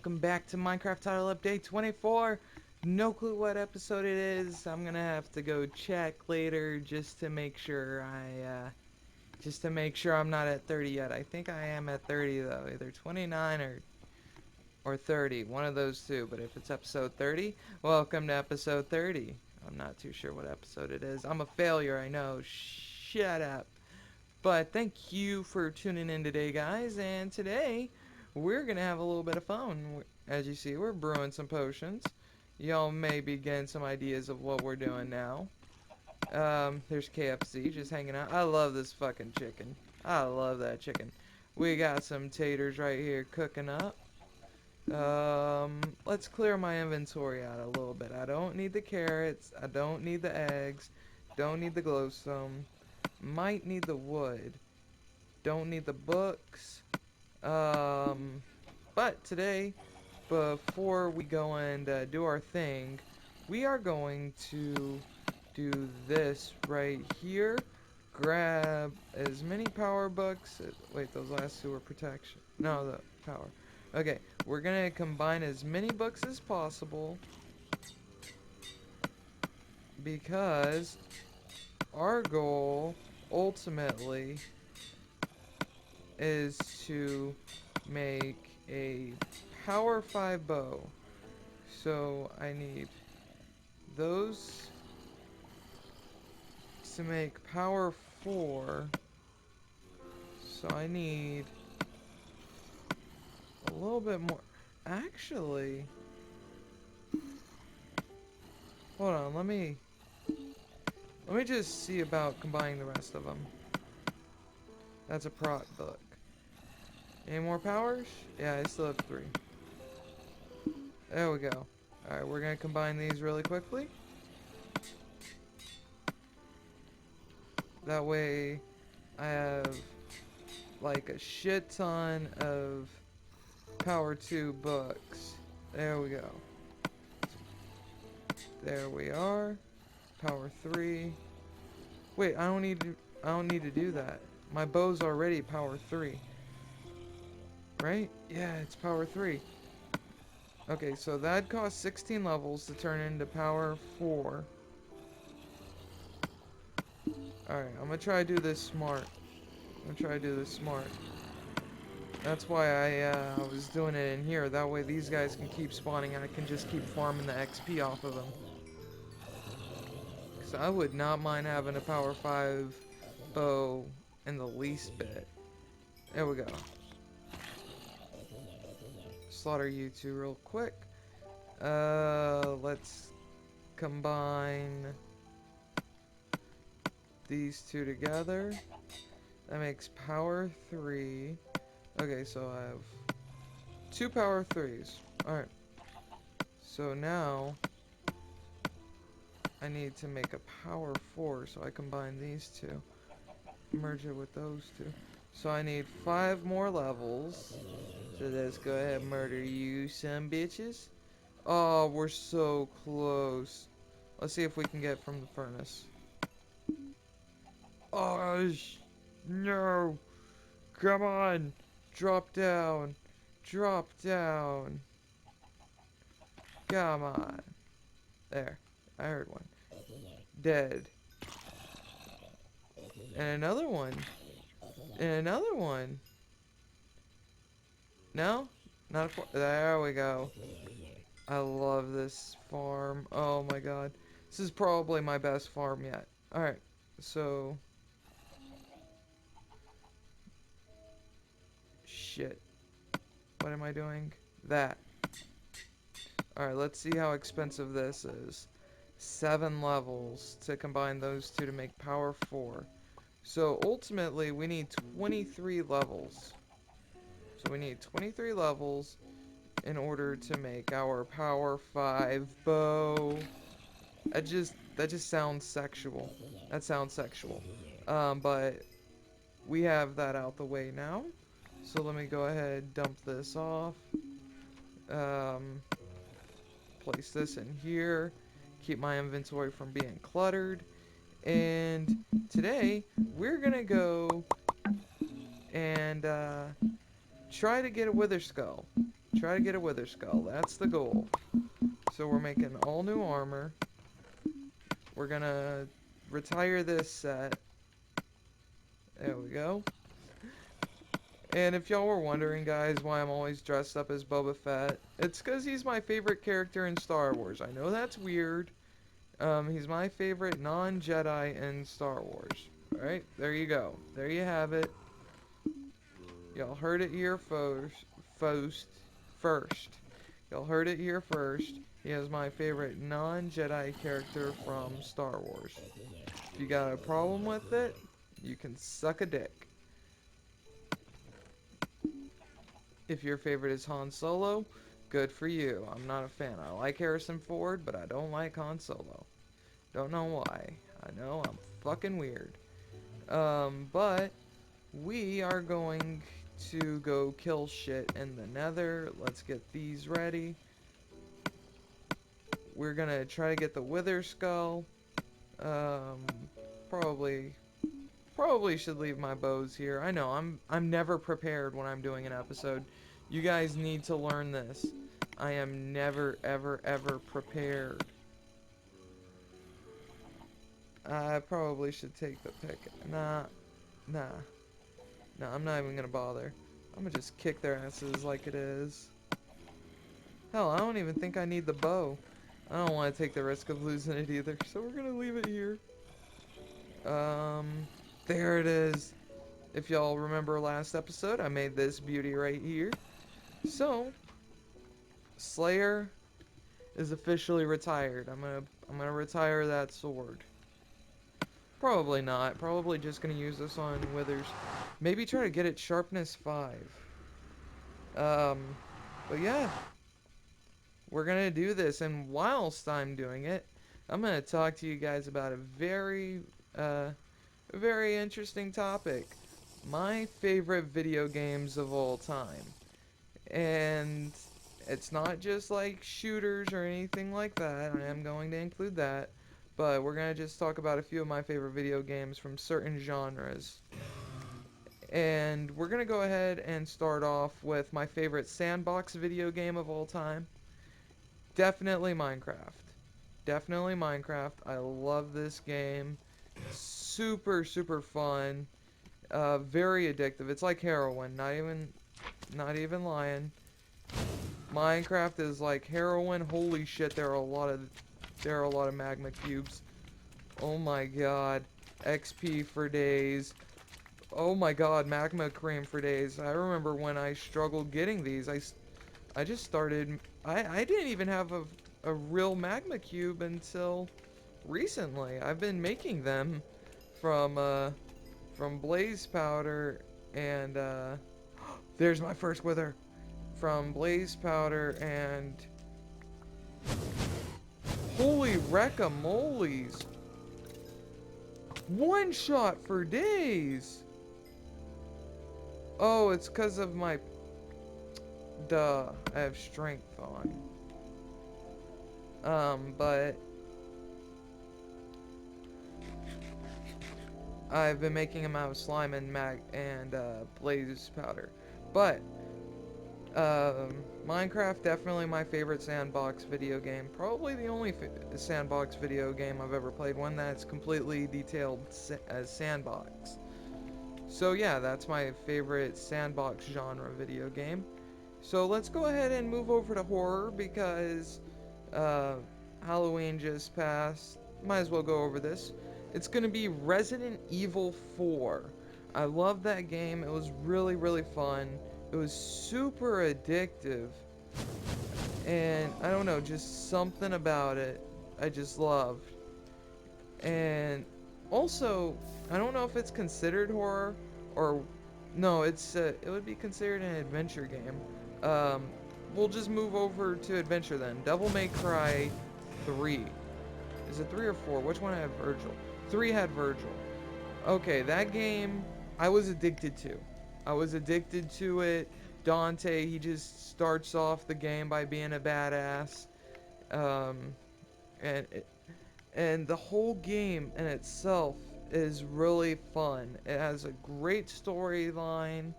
welcome back to Minecraft Title Update 24. No clue what episode it is. I'm gonna have to go check later just to make sure I'm not at 30 yet. I think I am at 30 though, either 29 or 30, one of those two. But if it's episode 30, welcome to episode 30. I'm not too sure what episode it is. I'm a failure, I know. Shut up. But thank you for tuning in today, guys. And today, we're going to have a little bit of fun. As you see, we're brewing some potions. Y'all may be getting some ideas of what we're doing now. There's KFC just hanging out. I love this fucking chicken. I love that chicken. We got some taters right here cooking up. Let's clear my inventory out a little bit. I don't need the carrots. I don't need the eggs. Don't need the glowstone. Might need the wood. Don't need the books. But today, before we go and do our thing, we are going to do this right here. Grab as many power books. Wait, those last two were protection. No, the power. Okay, we're going to combine as many books as possible because our goal ultimately is to make a power 5 bow. So I need those to make power 4. So I need a little bit more. Actually, hold on, let me just see about combining the rest of them. That's a prot book. Any more powers? Yeah, I still have 3. There we go. Alright, we're gonna combine these really quickly. That way, I have like a shit ton of power 2 books. There we go. There we are. Power 3. Wait, I don't need to do that. My bow's already power 3. Right? Yeah, it's power 3. Okay, so that costs 16 levels to turn into power 4. Alright, I'm gonna try to do this smart. That's why I was doing it in here. That way these guys can keep spawning and I can just keep farming the XP off of them. Because I would not mind having a power 5 bow in the least bit. There we go. Slaughter you two real quick. Let's combine these two together. That makes power 3. Okay, so I have 2 power 3s. Alright. So now I need to make a power 4, so I combine these two. Merge it with those two. So I need 5 more levels. So let's go ahead and murder you some bitches. Oh, we're so close. Let's see if we can get from the furnace. Oh, no. Come on. Drop down. Drop down. Come on. There. I heard one. Dead. And another one. And another one. No? Not a farm. There we go. I love this farm. Oh my god. This is probably my best farm yet. Alright. So. Shit. What am I doing? That. Alright, let's see how expensive this is. 7 levels to combine those two to make power 4. So ultimately, we need 23 levels. So we need 23 levels in order to make our power 5 bow. That just sounds sexual. That sounds sexual. But we have that out the way now. So let me go ahead, dump this off. Place this in here. Keep my inventory from being cluttered. And today, we're gonna go and try to get a wither skull. Try to get a Wither Skull. That's the goal. So we're making all new armor. We're gonna retire this set. There we go. And if y'all were wondering, guys, why I'm always dressed up as Boba Fett, it's because he's my favorite character in Star Wars. I know that's weird. He's my favorite non-Jedi in Star Wars. Alright, there you go. There you have it. Y'all heard it here first. Y'all heard it here first. He is my favorite non-Jedi character from Star Wars. If you got a problem with it, you can suck a dick. If your favorite is Han Solo, good for you. I'm not a fan. I like Harrison Ford, but I don't like Han Solo. Don't know why. I know I'm fucking weird. But we are going to go kill shit in the Nether. Let's get these ready. We're gonna try to get the Wither Skull. Probably should leave my bows here. I know I'm never prepared when I'm doing an episode. You guys need to learn this. I am never ever prepared. I probably should take the pick. Nah, I'm not even gonna bother. I'm gonna just kick their asses like it is. Hell, I don't even think I need the bow. I don't want to take the risk of losing it either, so we're gonna leave it here. There it is. If y'all remember last episode, I made this beauty right here. So, Slayer is officially retired. I'm gonna retire that sword. Probably not. Probably just gonna use this on Withers. Maybe try to get it sharpness 5. But yeah. We're gonna do this, and whilst I'm doing it, I'm gonna talk to you guys about a very interesting topic. My favorite video games of all time. And it's not just like shooters or anything like that. I am going to include that. But we're going to just talk about a few of my favorite video games from certain genres. And we're going to go ahead and start off with my favorite sandbox video game of all time. Definitely Minecraft. Definitely Minecraft. I love this game. Super fun. Very addictive. It's like heroin. Not even lying. Minecraft is like heroin. Holy shit, there are a lot of magma cubes. Oh my god. XP for days. Oh my god, magma cream for days. I remember when I struggled getting these. I just started. I didn't even have a real magma cube until recently. I've been making them from blaze powder and there's my first wither. From blaze powder and holy wreck-a-moles. One shot for days. Oh, it's because of my duh, I have strength on. But I've been making them out of slime and blaze powder. But Minecraft, definitely my favorite sandbox video game. Probably the only sandbox video game I've ever played. One that's completely detailed as sandbox. So yeah, that's my favorite sandbox genre video game. So let's go ahead and move over to horror because Halloween just passed. Might as well go over this. It's going to be Resident Evil 4. I love that game. It was really fun. It was super addictive. And I don't know, just something about it I just loved. And also, I don't know if it's considered horror or no, it would be considered an adventure game. We'll just move over to adventure then. Devil May Cry 3. Is it 3 or 4? Which one had Virgil? 3 had Virgil. Okay, that game I was addicted to. I was addicted to it. Dante, he just starts off the game by being a badass. And the whole game in itself is really fun. It has a great storyline,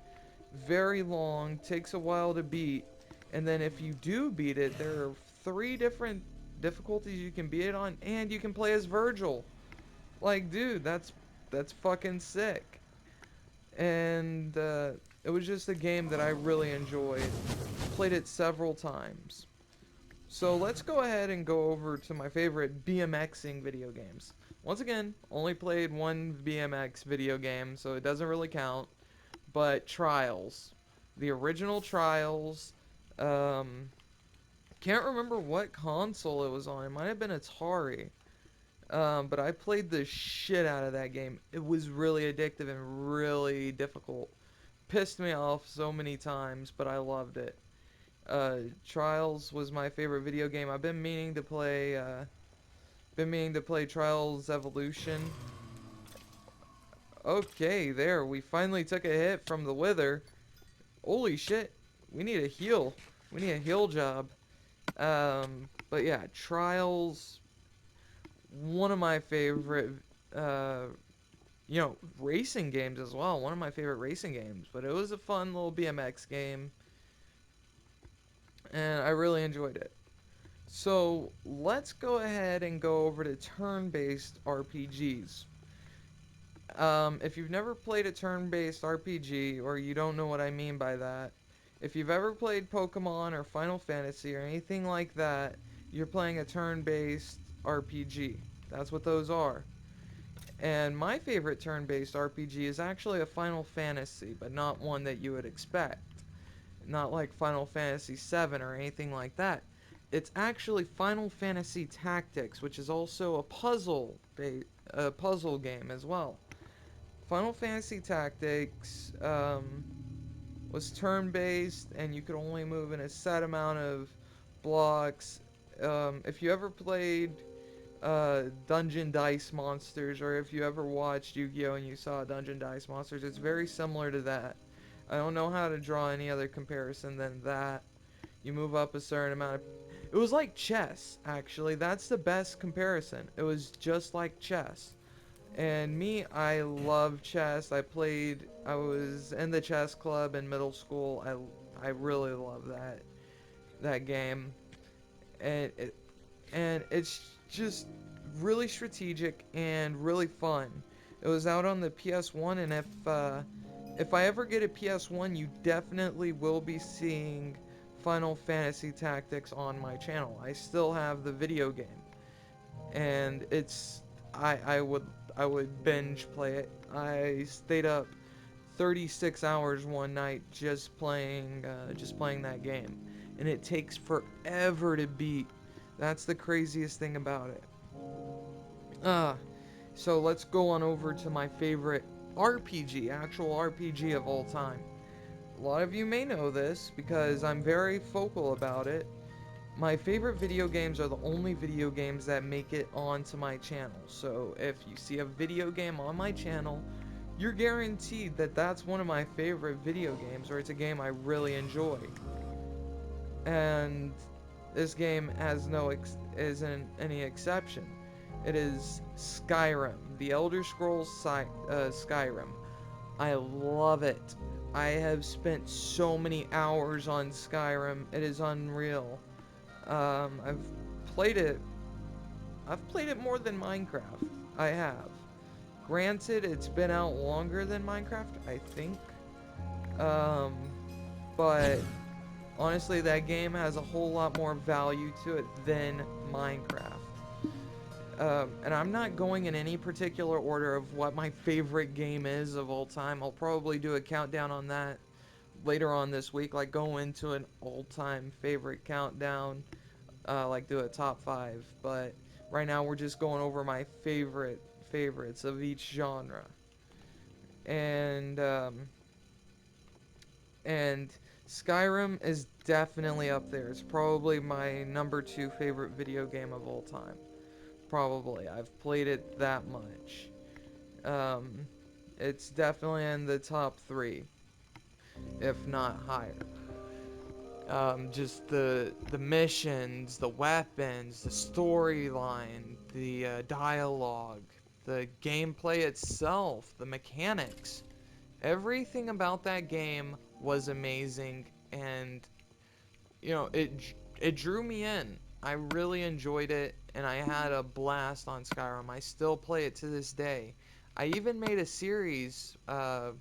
very long, takes a while to beat, And then if you do beat it, there are 3 different difficulties you can beat it on, and you can play as Virgil. Like, dude, that's fucking sick. And it was just a game that I really enjoyed. Played it several times. So let's go ahead and go over to my favorite BMXing video games. Once again, only played one BMX video game, so it doesn't really count. But Trials. The original Trials. Can't remember what console it was on. It might have been Atari. But I played the shit out of that game. It was really addictive and really difficult. Pissed me off so many times, but I loved it. Trials was my favorite video game. I've been meaning to play Trials Evolution. Okay, there, we finally took a hit from the Wither. Holy shit, we need a heal. We need a heal job. But yeah, Trials, one of my favorite, uh, racing games as well. One of my favorite racing games. But it was a fun little BMX game, and I really enjoyed it. So let's go ahead and go over to turn-based RPGs. If you've never played a turn-based RPG, or you don't know what I mean by that, if you've ever played Pokemon or Final Fantasy or anything like that, you're playing a turn-based RPG. That's what those are. And my favorite turn-based RPG is actually a Final Fantasy, but not one that you would expect. Not like Final Fantasy VII or anything like that. It's actually Final Fantasy Tactics, which is also a puzzle game as well. Final Fantasy Tactics was turn-based, and you could only move in a set amount of blocks. If you ever played Dungeon Dice Monsters, or if you ever watched Yu-Gi-Oh! And you saw Dungeon Dice Monsters, it's very similar to that. I don't know how to draw any other comparison than that. You move up a certain amount of... It was like chess, actually. That's the best comparison. It was just like chess. And me, I love chess. I was in the chess club in middle school. I really love that game. And it's just really strategic and really fun. It was out on the PS1, and if I ever get a PS1, you definitely will be seeing Final Fantasy Tactics on my channel. I still have the video game, and I would binge play it. I stayed up 36 hours one night just playing that game, and it takes forever to beat. That's the craziest thing about it. Uh, so let's go on over to my favorite actual RPG of all time. A lot of you may know this because I'm very vocal about it. My favorite video games are the only video games that make it onto my channel. So if you see a video game on my channel, you're guaranteed that that's one of my favorite video games, or it's a game I really enjoy. And this game isn't any exception. It is Skyrim, the Elder Scrolls Skyrim. I love it. I have spent so many hours on Skyrim. It is unreal. I've played it. I've played it more than Minecraft. I have. Granted, it's been out longer than Minecraft, I think. Um, but honestly, that game has a whole lot more value to it than Minecraft. And I'm not going in any particular order of what my favorite game is of all time. I'll probably do a countdown on that later on this week, like go into an all-time favorite countdown, like do a top 5. But right now we're just going over my favorites of each genre. And and Skyrim is definitely up there. It's probably my number 2 favorite video game of all time. Probably. I've played it that much. Um, it's definitely in the top 3, if not higher. Just the missions, the weapons, the storyline, the dialogue, the gameplay itself, the mechanics. Everything about that game was amazing, and you know, it drew me in. I really enjoyed it, and I had a blast on Skyrim. I still play it to this day. I even made a series of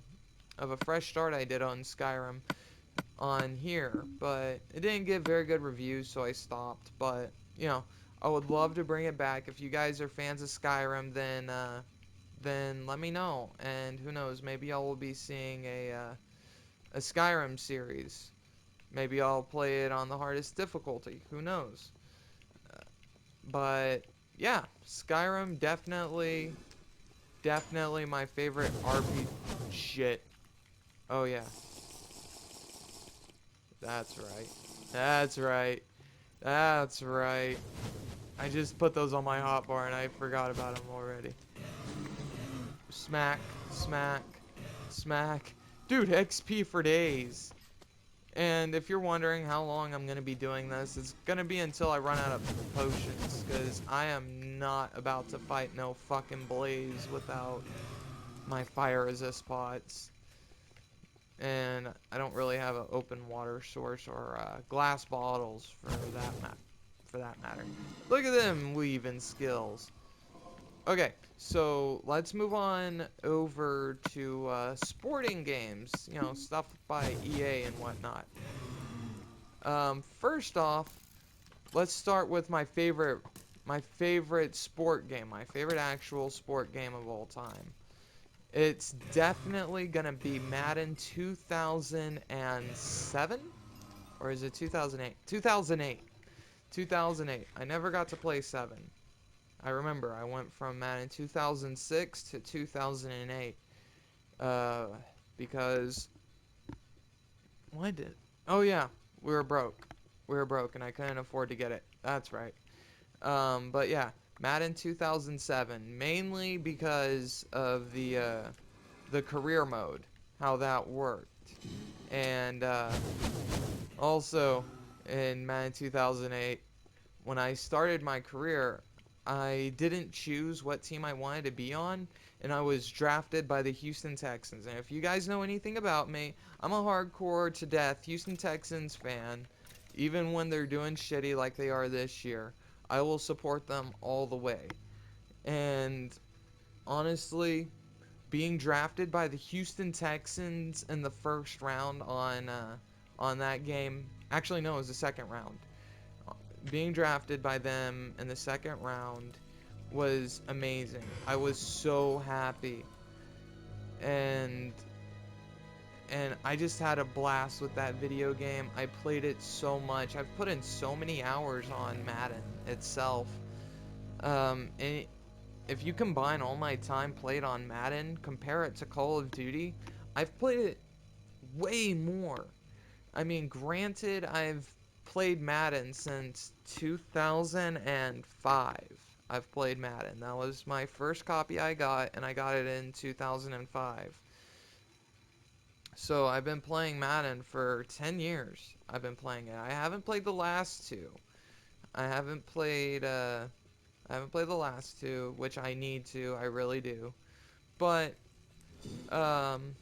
a fresh start I did on Skyrim on here, but it didn't get very good reviews, so I stopped. But you know, I would love to bring it back. If you guys are fans of Skyrim, then let me know. And who knows, maybe I will be seeing a Skyrim series. Maybe I'll play it on the hardest difficulty. Who knows? But yeah, Skyrim definitely my favorite RPG. Shit. Oh yeah, that's right. That's right. That's right. I just put those on my hotbar and I forgot about them already. Smack, smack, smack. Dude, XP for days. And if you're wondering how long I'm going to be doing this, it's going to be until I run out of potions. Because I am not about to fight no fucking blaze without my fire resist pots. And I don't really have an open water source or glass bottles for that matter. Look at them weaving skills. Okay, so let's move on over to sporting games. You know, stuff by EA and whatnot. First off, let's start with my favorite sport game, my favorite actual sport game of all time. It's definitely gonna be Madden 2007, or is it 2008? 2008. 2008. I never got to play 7. I remember I went from Madden 2006 to 2008. Uh, because what did? Oh yeah, we were broke. We were broke, and I couldn't afford to get it. That's right. But yeah, Madden 2007, mainly because of the career mode, how that worked, and also in Madden 2008, when I started my career, I didn't choose what team I wanted to be on, and I was drafted by the Houston Texans. And if you guys know anything about me, I'm a hardcore to death Houston Texans fan. Even when they're doing shitty like they are this year, I will support them all the way. And honestly, being drafted by the Houston Texans in the first round on that game, actually no, it was the second round, being drafted by them in the second round was amazing. I was so happy. And I just had a blast with that video game. I played it so much. I've put in so many hours on Madden itself. And if you combine all my time played on Madden, compare it to Call of Duty, I've played it way more. I mean, granted, I've played Madden since 2005. I've played Madden. That was my first copy I got, and I got it in 2005. So I've been playing Madden for 10 years. I've been playing it. I haven't played the last two. I haven't played I haven't played the last two, which I need to. I really do. But um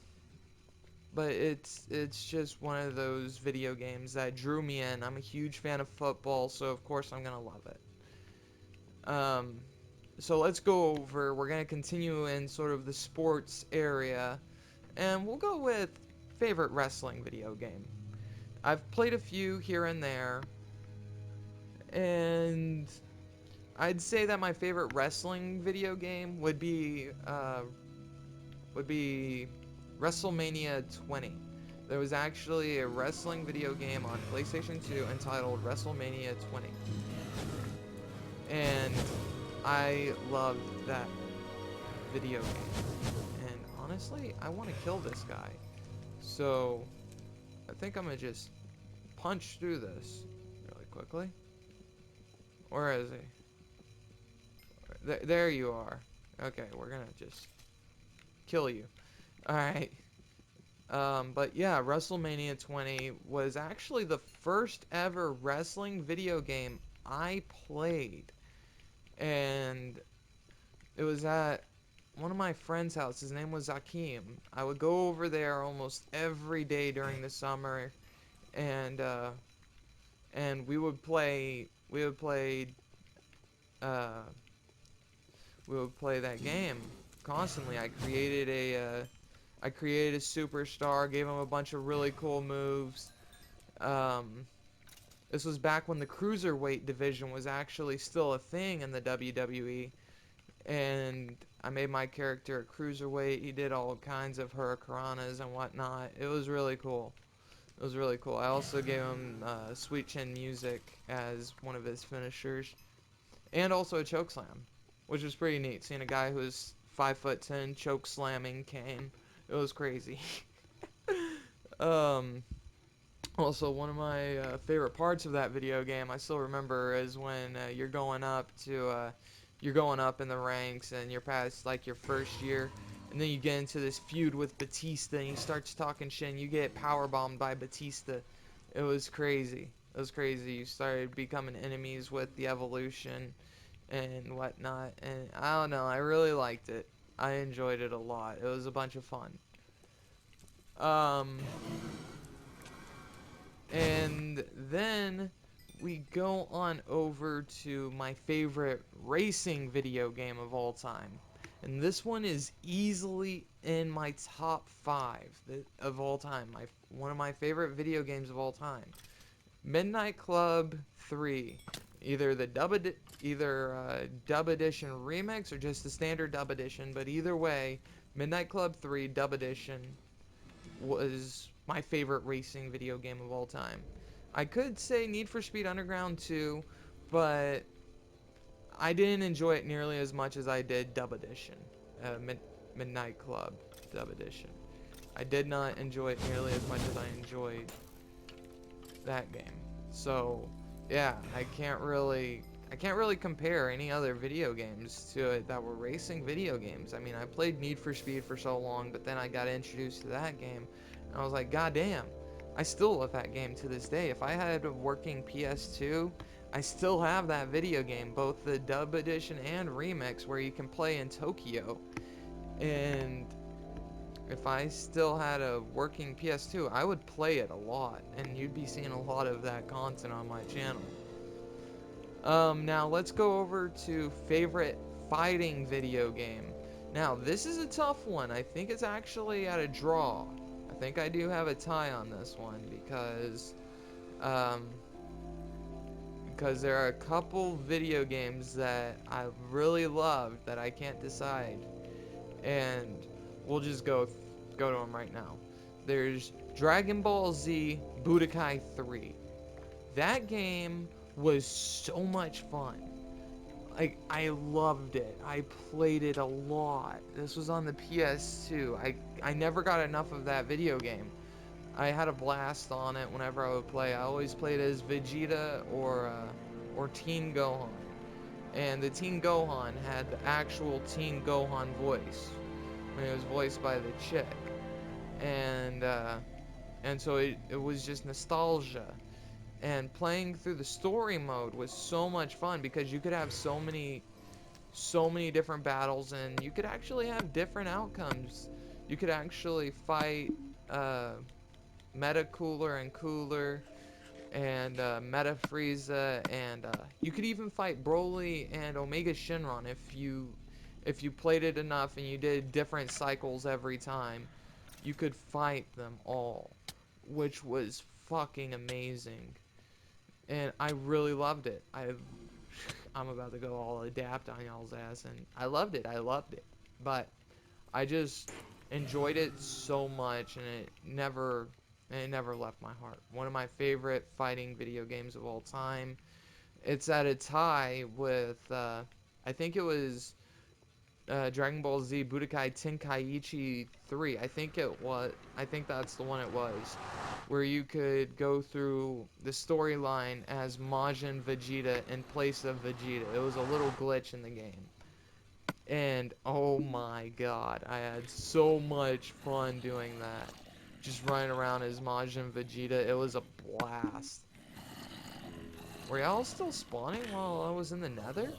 it's just one of those video games that drew me in. I'm a huge fan of football, so of course I'm gonna love it. So let's go over. We're gonna continue in sort of the sports area, and we'll go with favorite wrestling video game. I've played a few here and there, and I'd say that my favorite wrestling video game would be WrestleMania 20. There was actually a wrestling video game on PlayStation 2 entitled WrestleMania 20. And I loved that video game. And honestly, I want to kill this guy. So, I think I'm going to just punch through this really quickly. Where is he? There you are. Okay, we're going to just kill you. Alright. But yeah, WrestleMania 20 was actually the first ever wrestling video game I played. And it was at one of my friend's house. His name was Akeem. I would go over there almost every day during the summer. And and uh, we would play that game constantly. I created a superstar, gave him a bunch of really cool moves. Um, this was back when the cruiserweight division was actually still a thing in the WWE, and I made my character a cruiserweight. He did all kinds of hurricanranas and whatnot. It was really cool. It was really cool. I also gave him Sweet Chin Music as one of his finishers, and also a choke slam, which was pretty neat. Seeing a guy who was 5'10" choke slamming Kane, it was crazy. um, Also, one of my favorite parts of that video game, I still remember, is when you're going up in the ranks and you're past like your first year, and then you get into this feud with Batista, and he starts talking shit, and you get power bombed by Batista. It was crazy. It was crazy. You started becoming enemies with the Evolution and whatnot, and I don't know. I really liked it. I enjoyed it a lot. It was a bunch of fun. Um, And then we go on over to my favorite racing video game of all time. And this one is easily in my top 5 of all time. One of my favorite video games of all time. Midnight Club 3. Either the Dub Edition Remix or just the standard Dub Edition, but either way, Midnight Club 3 Dub Edition was my favorite racing video game of all time. I could say Need for Speed Underground 2, but I didn't enjoy it nearly as much as I did Dub Edition, Midnight Club Dub Edition. I did not enjoy it nearly as much as I enjoyed that game. So, yeah, I can't really compare any other video games to it that were racing video games. I mean, I played Need for Speed for so long, but then I got introduced to that game, and I was like, God damn, I still love that game to this day. If I had a working PS2, I still have that video game, both the dub edition and remix, where you can play in Tokyo. And if I still had a working PS2, I would play it a lot, and you'd be seeing a lot of that content on my channel. Now let's go over to favorite fighting video game. Now, this is a tough one. I think it's actually at a draw. I think I do have a tie on this one um, because there are a couple video games that I really loved that I can't decide, and we'll just go to them right now. There's Dragon Ball Z Budokai 3. That game was so much fun. Like, I loved it. I played it a lot. This was on the PS2. I never got enough of that video game. I had a blast on it whenever I would play. I always played as Vegeta or Teen Gohan. And the Teen Gohan had the actual Teen Gohan voice when it was voiced by the chick. And so it was just nostalgia. And playing through the story mode was so much fun because you could have so many different battles, and you could actually have different outcomes. You could actually fight Meta Cooler and Cooler, and Meta Frieza, and you could even fight Broly and Omega Shenron if you played it enough and you did different cycles every time. You could fight them all, which was fucking amazing. And I really loved it. I'm about to go all adapt on y'all's ass, and I loved it. I loved it, but I just enjoyed it so much, and it never left my heart. One of my favorite fighting video games of all time. It's at a tie with I think it was Dragon Ball Z Budokai Tenkaichi 3. I think that's the one it was, where you could go through the storyline as Majin Vegeta in place of Vegeta. It was a little glitch in the game. And oh my god, I had so much fun doing that. Just running around as Majin Vegeta. It was a blast. Were y'all still spawning while I was in the nether?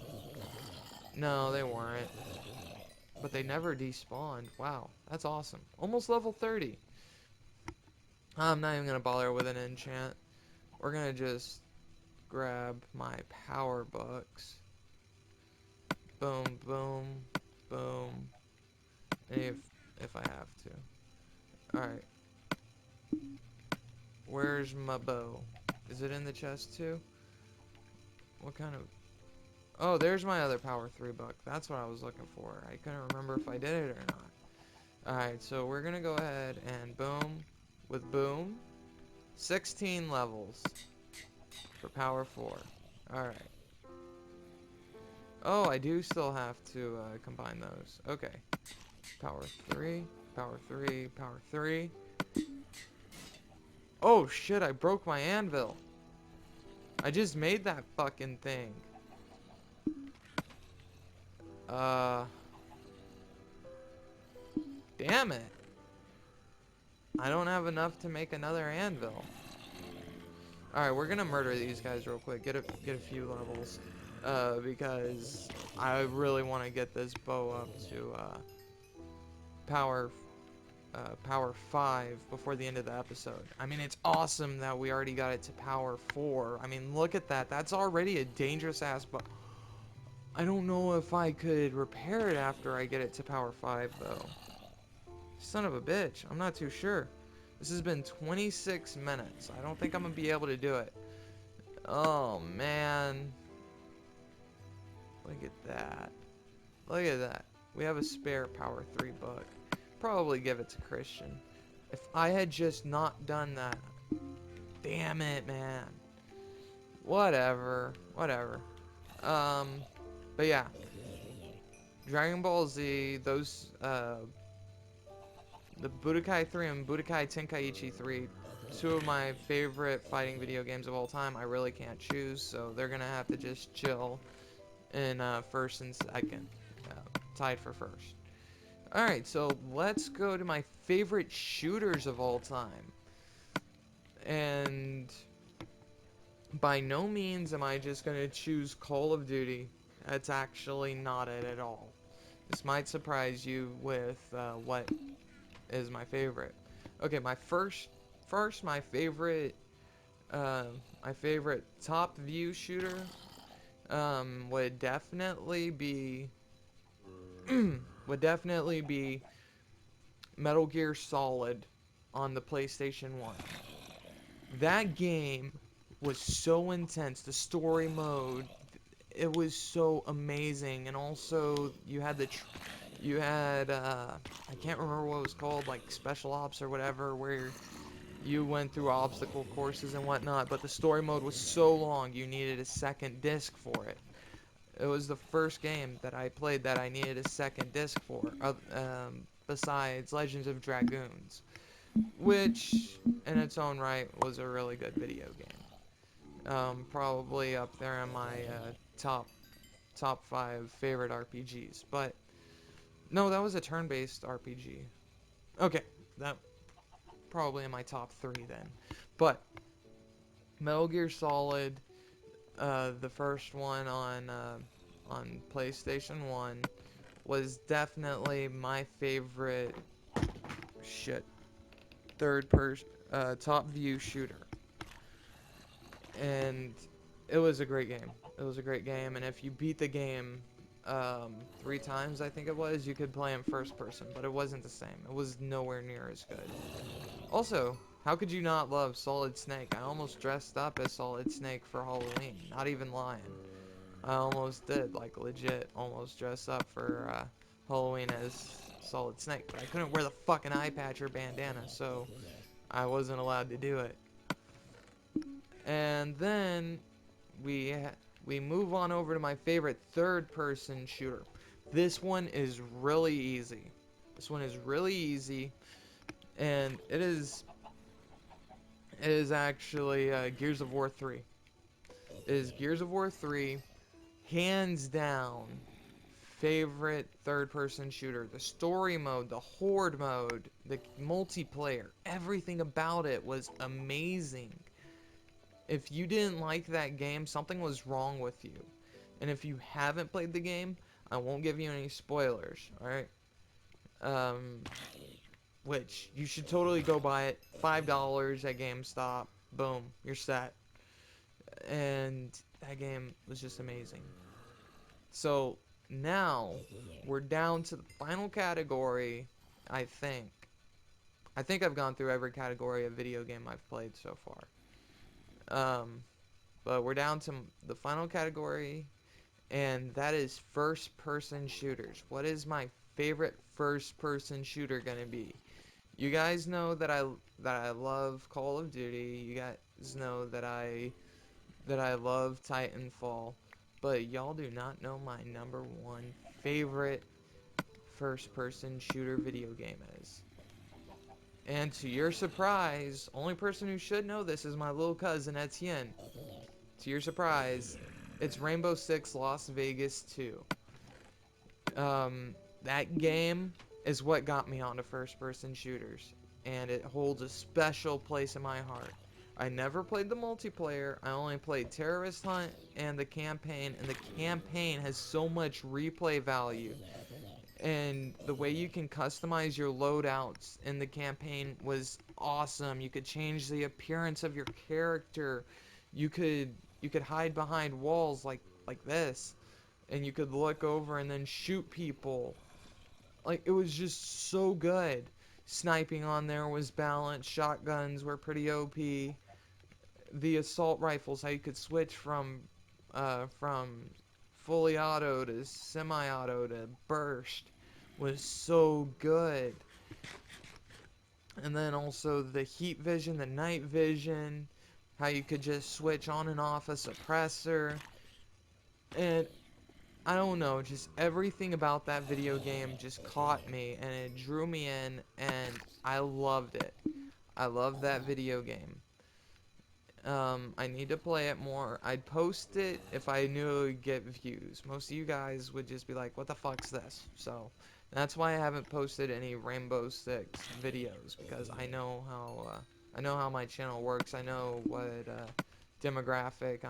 No, they weren't. But they never despawned. Wow, that's awesome. Almost level 30. I'm not even gonna bother with an enchant. We're gonna just grab my power books. Boom, boom, boom. If I have to. Alright. Where's my bow? Is it in the chest too? What kind of... Oh, there's my other power 3 book. That's what I was looking for. I couldn't remember if I did it or not. Alright, so we're gonna go ahead and boom with boom. 16 levels for power 4. Alright. Oh, I do still have to combine those. Okay. Power 3, power 3, power 3. Oh shit, I broke my anvil. I just made that fucking thing. Damn it. I don't have enough to make another anvil. Alright, we're gonna murder these guys real quick. Get a few levels. Because I really want to get this bow up to power 5 before the end of the episode. I mean, it's awesome that we already got it to power 4. I mean, look at that. That's already a dangerous ass bow. I don't know if I could repair it after I get it to power 5 though. Son of a bitch. I'm not too sure. This has been 26 minutes. I don't think I'm gonna be able to do it. Oh man. Look at that. Look at that. We have a spare power 3 book. Probably give it to Christian. If I had just not done that. Damn it, man. Whatever. Whatever. But yeah. Dragon Ball Z, those, the Budokai 3 and Budokai Tenkaichi 3, two of my favorite fighting video games of all time. I really can't choose, so they're gonna have to just chill in first and second, tied for first. Alright, so let's go to my favorite shooters of all time. And by no means am I just gonna choose Call of Duty. That's actually not it at all. This might surprise you with what is my favorite. Okay, my favorite top view shooter would definitely be Metal Gear Solid on the PlayStation 1. That game was so intense. The story mode, it was so amazing, and also you had I can't remember what it was called, like Special Ops or whatever, where you went through obstacle courses and whatnot, but the story mode was so long you needed a second disc for it. It was the first game that I played that I needed a second disc for, besides Legends of Dragoons, which in its own right was a really good video game. Probably up there in my top 5 favorite RPGs, but no, that was a turn-based RPG. Okay, that probably in my top 3 then. But Metal Gear Solid, the first one on PlayStation 1, was definitely my favorite top view shooter. And it was a great game. It was a great game, and if you beat the game 3 times, I think it was, you could play in first person, but it wasn't the same. It was nowhere near as good. Also, how could you not love Solid Snake? I almost dressed up as Solid Snake for Halloween. Not even lying. I almost did, like legit, almost dress up for Halloween as Solid Snake. But I couldn't wear the fucking eye patch or bandana, so I wasn't allowed to do it. And then we move on over to my favorite third-person shooter. This one is really easy. And it is actually Gears of War 3. It is Gears of War 3, hands down, favorite third-person shooter. The story mode, the horde mode, the multiplayer, everything about it was amazing. If you didn't like that game, something was wrong with you. And if you haven't played the game, I won't give you any spoilers, alright? Which, you should totally go buy it. $5 at GameStop. Boom, you're set. and that game was just amazing. So now we're down to the final category. I think. I think I've gone through every category of video game I've played so far. But we're down to the final category, and that is first-person shooters. What is my favorite first-person shooter gonna be? You guys know that I love Call of Duty. You guys know that I love Titanfall, but y'all do not know my number one favorite first-person shooter video game is. And to your surprise, only person who should know this is my little cousin Etienne. To your surprise, it's Rainbow Six Las Vegas 2. That game is what got me onto first-person shooters, and it holds a special place in my heart. I never played the multiplayer. I only played Terrorist Hunt and the campaign, and the campaign has so much replay value. And the way you can customize your loadouts in the campaign was awesome. You could change the appearance of your character. You could hide behind walls like this, and you could look over and then shoot people. Like, it was just so good. Sniping on there was balanced. Shotguns were pretty OP. The assault rifles, how you could switch from fully auto to semi-auto to burst, was so good. And then also the heat vision, the night vision, how you could just switch on and off a suppressor. And I don't know, just everything about that video game just caught me and it drew me in, and I loved it. I loved that video game. I need to play it more. I'd post it if I knew it would get views. Most of you guys would just be like, what the fuck's this? So that's why I haven't posted any Rainbow Six videos, because I know how my channel works. I know what demographic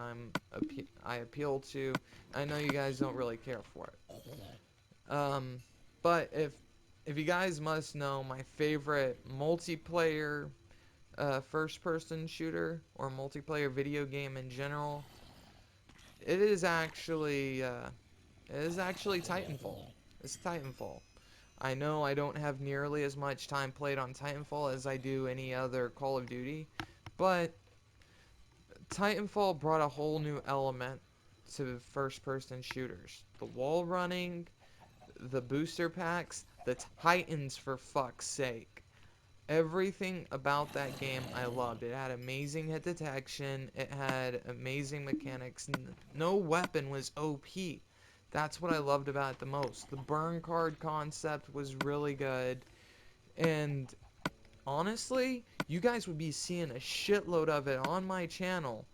I appeal to. I know you guys don't really care for it. But if you guys must know, my favorite multiplayer first-person shooter or multiplayer video game in general, it is actually Titanfall. It's Titanfall. I know I don't have nearly as much time played on Titanfall as I do any other Call of Duty, but Titanfall brought a whole new element to first-person shooters. The wall running, the booster packs, the Titans, for fuck's sake. Everything about that game I loved. It had amazing hit detection. It had amazing mechanics. No weapon was OP. That's what I loved about it the most. The burn card concept was really good. And honestly, you guys would be seeing a shitload of it on my channel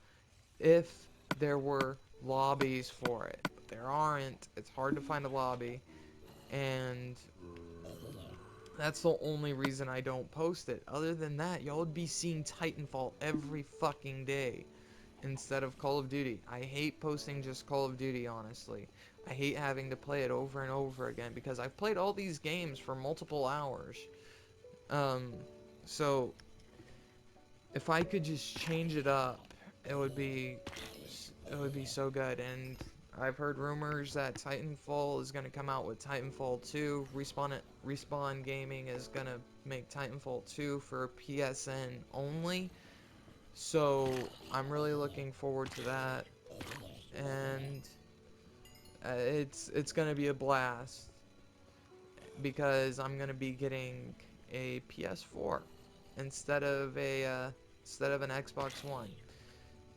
if there were lobbies for it. But there aren't. It's hard to find a lobby. And that's the only reason I don't post it. Other than that, y'all would be seeing Titanfall every fucking day instead of Call of Duty. I hate posting just Call of Duty, honestly. I hate having to play it over and over again because I've played all these games for multiple hours. So if I could just change it up, it would be so good. And I've heard rumors that Titanfall is going to come out with Titanfall 2. Respawn Gaming is going to make Titanfall 2 for PSN only. So I'm really looking forward to that. And it's going to be a blast because I'm going to be getting a PS4 instead of an Xbox One.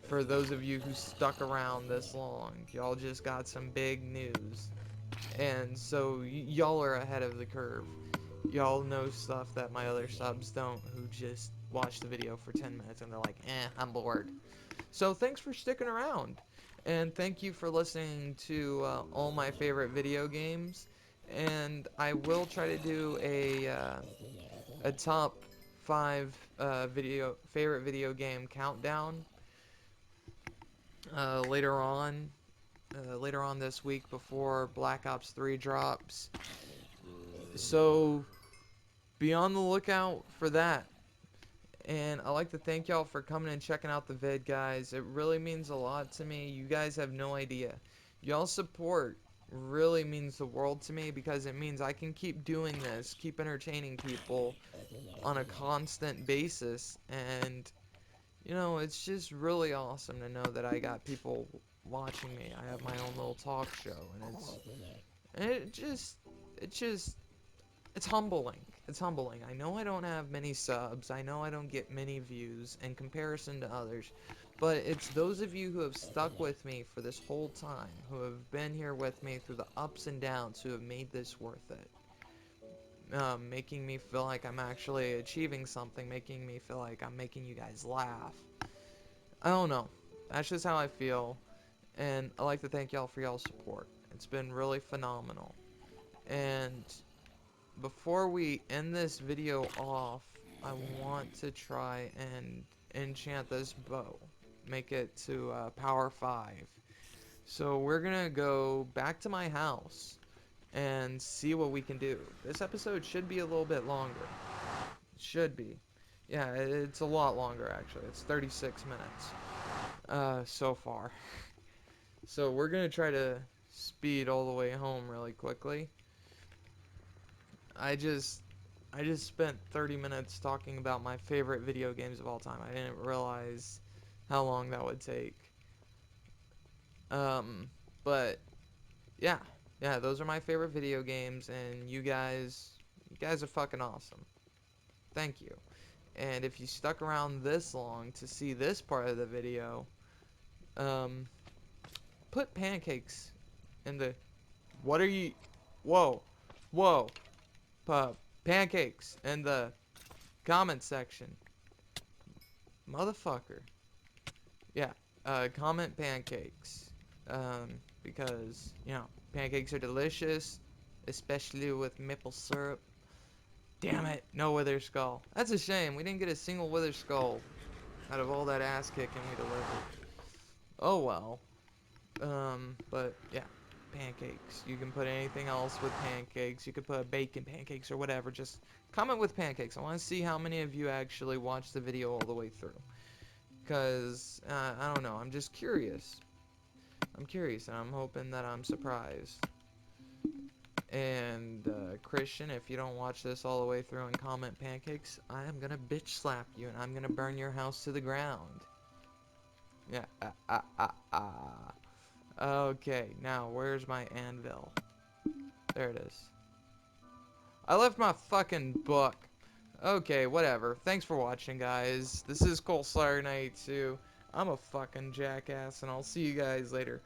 For those of you who stuck around this long, y'all just got some big news. And so y'all are ahead of the curve. Y'all know stuff that my other subs don't, who just watch the video for 10 minutes and they're like, I'm bored. So thanks for sticking around. And thank you for listening to all my favorite video games. And I will try to do a top 5 favorite video game countdown later on this week before Black Ops 3 drops. So be on the lookout for that. And I'd like to thank y'all for coming and checking out the vid, guys. It really means a lot to me. You guys have no idea. Y'all's support really means the world to me, because it means I can keep doing this, keep entertaining people on a constant basis. And, you know, it's just really awesome to know that I got people watching me. I have my own little talk show, and it's humbling. It's humbling. I know I don't have many subs. I know I don't get many views in comparison to others. But it's those of you who have stuck with me for this whole time, who have been here with me through the ups and downs, who have made this worth it. Making me feel like I'm actually achieving something, making me feel like I'm making you guys laugh. I don't know. That's just how I feel. And I'd like to thank y'all for y'all's support. It's been really phenomenal. And before we end this video off, I want to try and enchant this bow. Make it to power 5. So we're gonna go back to my house and see what we can do. This episode should be a little bit longer. It should be. Yeah, it's a lot longer actually. It's 36 minutes so far. So we're gonna try to speed all the way home really quickly. I just spent 30 minutes talking about my favorite video games of all time. I didn't realize how long that would take. But yeah, those are my favorite video games, and you guys are fucking awesome. Thank you. And if you stuck around this long to see this part of the video, put pancakes in the, what are you, whoa, pancakes in the comment section. Motherfucker. Yeah, comment pancakes. Because, you know, pancakes are delicious, especially with maple syrup. Damn it, no wither skull. That's a shame, we didn't get a single wither skull out of all that ass kicking we delivered. Oh well. But yeah, pancakes. You can put anything else with pancakes. You could put bacon pancakes or whatever. Just comment with pancakes. I want to see how many of you actually watched the video all the way through. Because, I don't know, I'm just curious. I'm curious, and I'm hoping that I'm surprised. And, Christian, if you don't watch this all the way through and comment pancakes, I am gonna bitch slap you, and I'm gonna burn your house to the ground. Yeah, Okay, now, where's my anvil? There it is. I left my fucking book. Okay, whatever. Thanks for watching, guys. This is Coleslayer 92. I'm a fucking jackass, and I'll see you guys later.